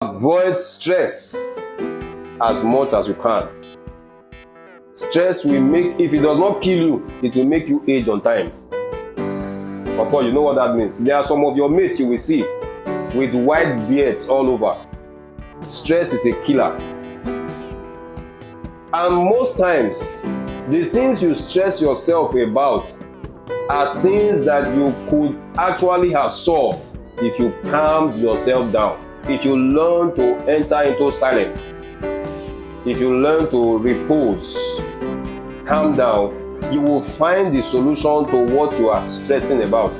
Avoid stress as much as you can. Stress will make, if it does not kill you, it will make you age on time. Of course, you know what that means. There are some of your mates you will see with white beards all over. Stress is a killer. And most times, the things you stress yourself about are things that you could actually have solved if you calmed yourself down. If you learn to enter into silence, if you learn to repose, calm down, you will find the solution to what you are stressing about.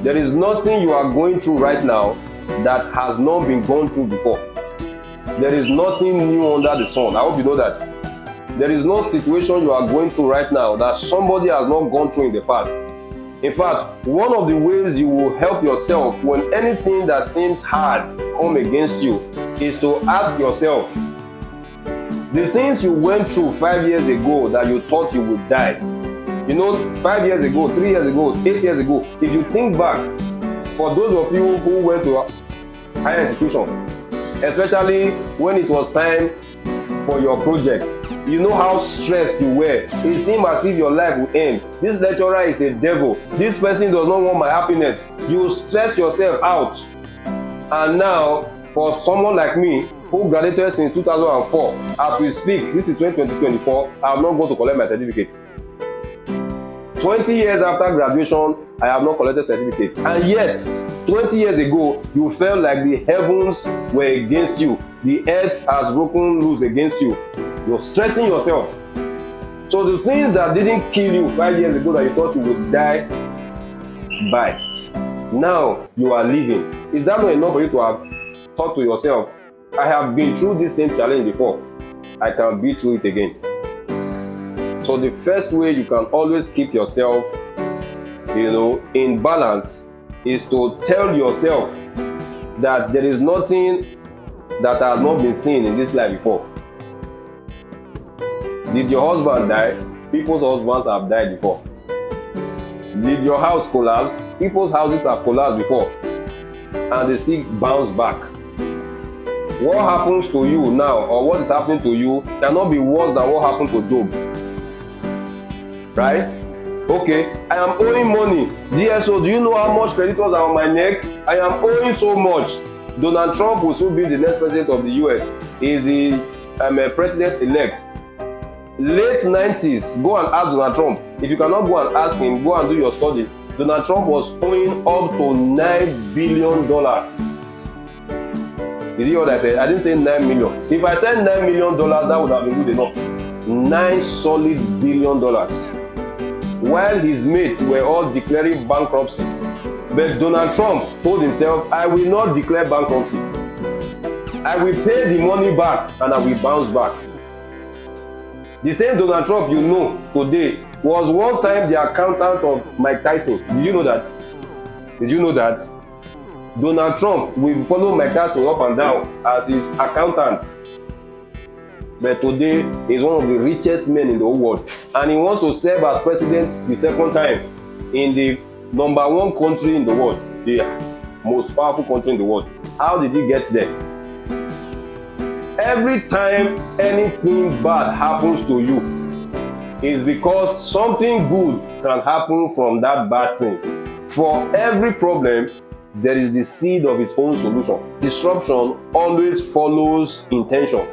There is nothing you are going through right now that has not been gone through before. There is nothing new under the sun. I hope you know that. There is no situation you are going through right now that somebody has not gone through in the past. In fact, one of the ways you will help yourself when anything that seems hard come against you is to ask yourself, the things you went through 5 years ago that you thought you would die, 5 years ago, 3 years ago, 8 years ago, if you think back, for those of you who went to a higher institution, especially when it was time for your projects, you know how stressed you were. It seemed as if your life would end. This lecturer is a devil. This person does not want my happiness. You stress yourself out. And now, for someone like me, who graduated since 2004, as we speak, this is 2024, I am not going to collect my certificate. 20 years after graduation, I have not collected certificate. And yet, 20 years ago, you felt like the heavens were against you. The earth has broken loose against you. You're stressing yourself. So the things that didn't kill you 5 years ago that you thought you would die by, now you are living. Is that not enough for you to have thought to yourself, I have been through this same challenge before. I can be through it again. So the first way you can always keep yourself, in balance is to tell yourself that there is nothing that has not been seen in this life before. Did your husband die? People's husbands have died before. Did your house collapse? People's houses have collapsed before. And they still bounce back. What happens to you now, or what is happening to you, cannot be worse than what happened to Job. Right? Okay, I am owing money. DSO, do you know how much creditors are on my neck? I am owing so much. Donald Trump will soon be the next president of the US. He is the president-elect. Late 90s, go and ask Donald Trump. If you cannot go and ask him, go and do your study. Donald Trump was owing up to $9 billion. Did you hear what I said? I didn't say 9 million. If I said $9 million, that would have been good enough. $9 solid billion. While his mates were all declaring bankruptcy. But Donald Trump told himself, I will not declare bankruptcy. I will pay the money back and I will bounce back. The same Donald Trump you know today was one time the accountant of Mike Tyson. Did you know that? Did you know that? Donald Trump will follow Mike Tyson up and down as his accountant. But today, he's one of the richest men in the whole world. And he wants to serve as president the second time in the #1 country in the world, the most powerful country in the world. How did he get there? Every time anything bad happens to you, it's because something good can happen from that bad thing. For every problem, there is the seed of its own solution. Disruption always follows intention.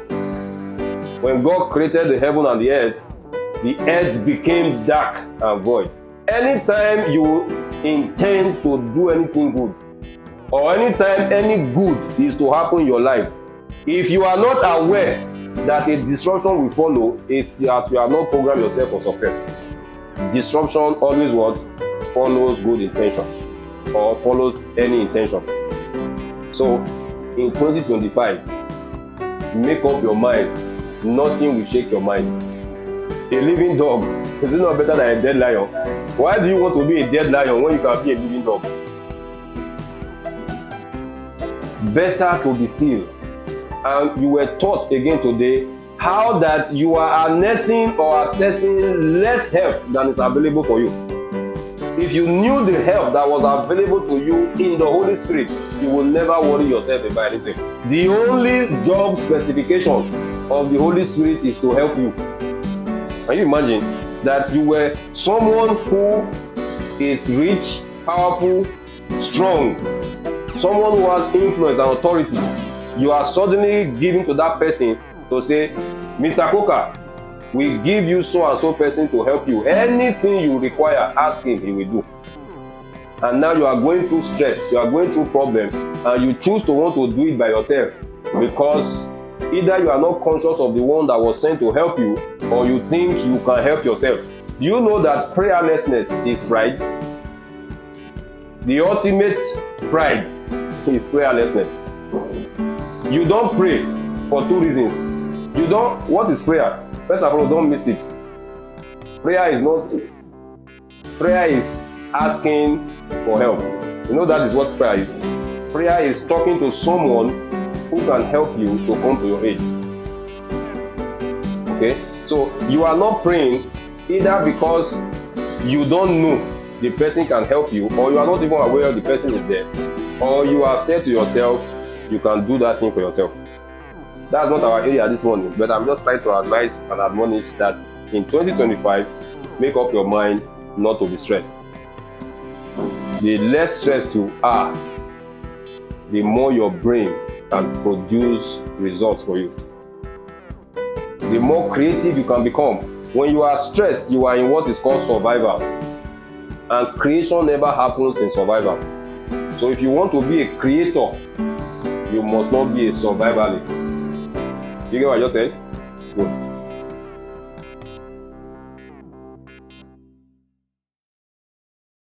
When God created the heaven and the earth became dark and void. Anytime you intend to do anything good, or anytime any good is to happen in your life, if you are not aware that a disruption will follow, it's that you have not programmed yourself for success. Disruption always what? Follows good intention, or follows any intention. So, in 2025, make up your mind. Nothing will shake your mind. A living dog, is it not better than a dead lion? Why do you want to be a dead lion when you can be a living dog? Better to be still. And you were taught again today how that you are harnessing or accessing less help than is available for you. If you knew the help that was available to you in the Holy Spirit, you will never worry yourself about anything. The only job specification of the Holy Spirit is to help you. Can you imagine that you were someone who is rich, powerful, strong, someone who has influence and authority? You are suddenly giving to that person to say, Mr. Coker, we give you so and so person to help you. Anything you require, ask him, he will do. And now you are going through stress, you are going through problems, and you choose to want to do it by yourself because either you are not conscious of the one that was sent to help you, or you think you can help yourself. Do you know that prayerlessness is pride? The ultimate pride is prayerlessness. You don't pray for two reasons. What is prayer? First of all, don't miss it. Prayer is asking for help. You know that is what prayer is. Prayer is talking to someone who can help you to come to your aid. Okay? So you are not praying either because you don't know the person can help you, or you are not even aware the person is there, or you have said to yourself, you can do that thing for yourself. That's not our area this morning, but I'm just trying to advise and admonish that in 2025, make up your mind not to be stressed. The less stressed you are, the more your brain can produce results for you. The more creative you can become. When you are stressed, you are in what is called survival. And creation never happens in survival. So if you want to be a creator, you must not be a survivalist. You get what I just said? Good.